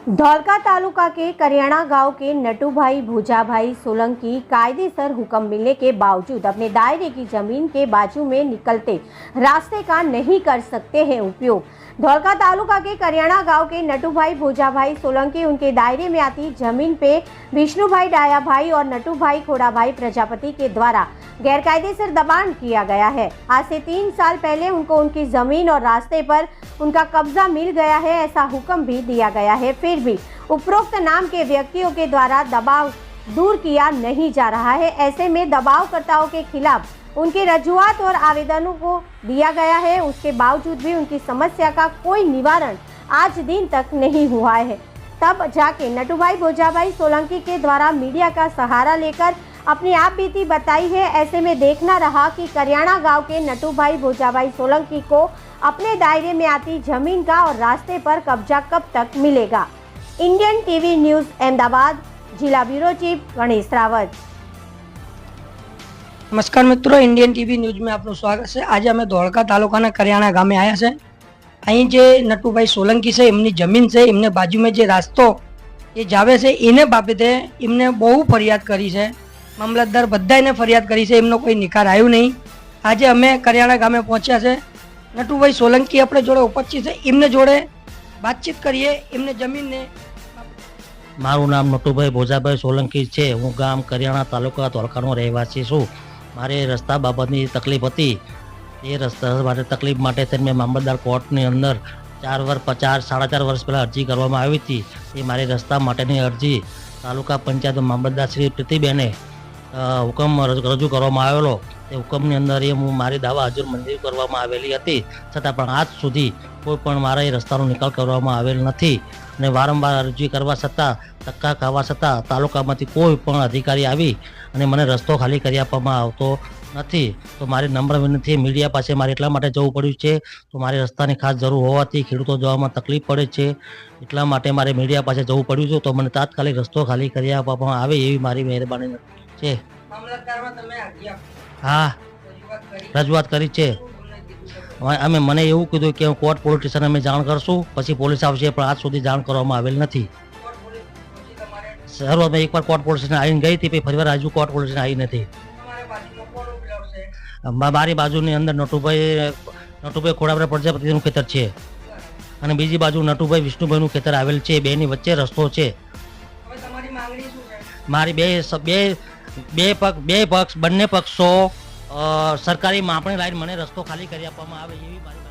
धौलका तालुका के करियाना गांव के नटूभाई भोजाभाई सोलंकी कायदेसर हुक्म मिलने के बावजूद अपने दायरे की जमीन के बाजू में निकलते रास्ते का नहीं कर सकते हैं उपयोग। धौलका तालुका के करियाना गांव के नटूभाई भोजाभाई सोलंकी उनके दायरे में आती जमीन पे विष्णुभाई डायाभाई और नटूभाई खोड़ाभाई प्रजापति के द्वारा गैरकायदेसर दबाण किया गया है। आज से 3 साल पहले उनको उनकी जमीन और रास्ते पर उनका कब्जा मिल गया है, ऐसा हुक्म भी दिया गया है। फिर भी उपरोक्त नाम के व्यक्तियों के द्वारा दबाव दूर किया नहीं जा रहा है। ऐसे में दबावकर्ताओं के खिलाफ उनकी रजूआत और आवेदनों को दिया गया है, उसके बावजूद भी उनकी समस्या का कोई निवारण आज दिन तक नहीं हुआ है। तब जाके नटूभाई भोजाभाई सोलंकी के द्वारा मीडिया का सहारा लेकर अपनी आप बीती बताई है। ऐसे में देखना रहा कि करियाना गांव के नटूभाई भोजाभाई सोलंकी को अपने दायरे में आती जमीन का और रास्ते पर कब्जा कब तक मिलेगा। इंडियन टीवी न्यूज़ अहमदाबाद, जिला ब्यूरो चीफ गणेश रावत। नमस्कार मित्रों, इंडियन टीवी न्यूज में आपનું સ્વાગત છે। આજે અમે ધોળકા તાલુકાના કરિયાણા ગામે આવ્યા છે। અહીં જે નટુભાઈ સોલંકી છે એમની જમીન છે, એમને બાજુમાં જે રાસ્તો એ જાવે છે એને બાબતે એમને બહુ ફરિયાદ કરી છે। મામલતદાર બધાને ફરિયાદ કરી છે, એમનો કોઈ નિકાલ આવ્યો નહીં। આજે અમે કરિયાણા ગામે પહોંચ્યા છે। નટુભાઈ સોલંકી આપણે જોડે ઉપસ્થિત છે, એમને જોડે વાતચીત કરીએ। એમને જમીનને મારું નામ નટુભાઈ ભોજાભાઈ સોલંકી છે। હું ગામ કરિયાણા તાલુકા ધોળકાનો રહેવાસી છું। મારે રસ્તા બાબતની તકલીફ હતી। એ રસ્તા માટે તકલીફ માટે થઈને મેં મામલતદાર કોર્ટની અંદર 4.5 વર્ષ પહેલાં અરજી કરવામાં આવી હતી। એ મારી રસ્તા માટેની અરજી તાલુકા પંચાયત મામલતદાર શ્રી પ્રીતિબેને હુકમ રજૂ કરવામાં આવેલો। એ હુકમની અંદર એ હું મારી દાવા હજુર મંજૂર કરવામાં આવેલી હતી, છતાં પણ આજ સુધી કોઈ પણ મારા એ રસ્તાનો નિકાલ કરવામાં આવેલ નથી। અને વારંવાર અરજી કરવા છતાં, ધક્કા ખાવા છતાં તાલુકામાંથી કોઈ પણ અધિકારી આવી અને મને રસ્તો ખાલી કરી આપવામાં આવતો નથી। તો મારી નમ્ર વિનંતી મીડિયા પાસે મારે એટલા માટે જવું પડ્યું છે, તો મારી રસ્તાની ખાસ જરૂર હોવાથી ખેડૂતો જવામાં તકલીફ પડે છે, એટલા માટે મારે મીડિયા પાસે જવું પડ્યું છે। તો મને તાત્કાલિક રસ્તો ખાલી કરી આપવામાં આવે એવી મારી મહેરબાની છે। હા, રજૂઆત કરી છે। અમે મને એવું કીધું કે હું કોર્ટ પોલીસ સ્ટેશન અમે જાણ કરશું, પછી પોલીસ આવશે, પણ આજ સુધી જાણ કરવામાં આવેલ નથી। શરૂઆતમાં એકવાર કોર્ટ પોલીસ સ્ટેશન આવીને ગઈ હતી, પછી ફરીવાર હજુ કોર્ટ પોલીસ સ્ટેશન આવી નથી। મારી બાજુની અંદર નટુભાઈ ખોડાભાઈ પ્રજાપતિનું ખેતર છે અને બીજી બાજુ નટુભાઈ વિષ્ણુભાઈનું ખેતર આવેલ છે। બેની વચ્ચે રસ્તો છે। મારી બે પક્ષ બંને પક્ષો સરકારી માપણી લાઈન મને રસ્તો ખાલી કરી આપવામાં આવે એવી મારી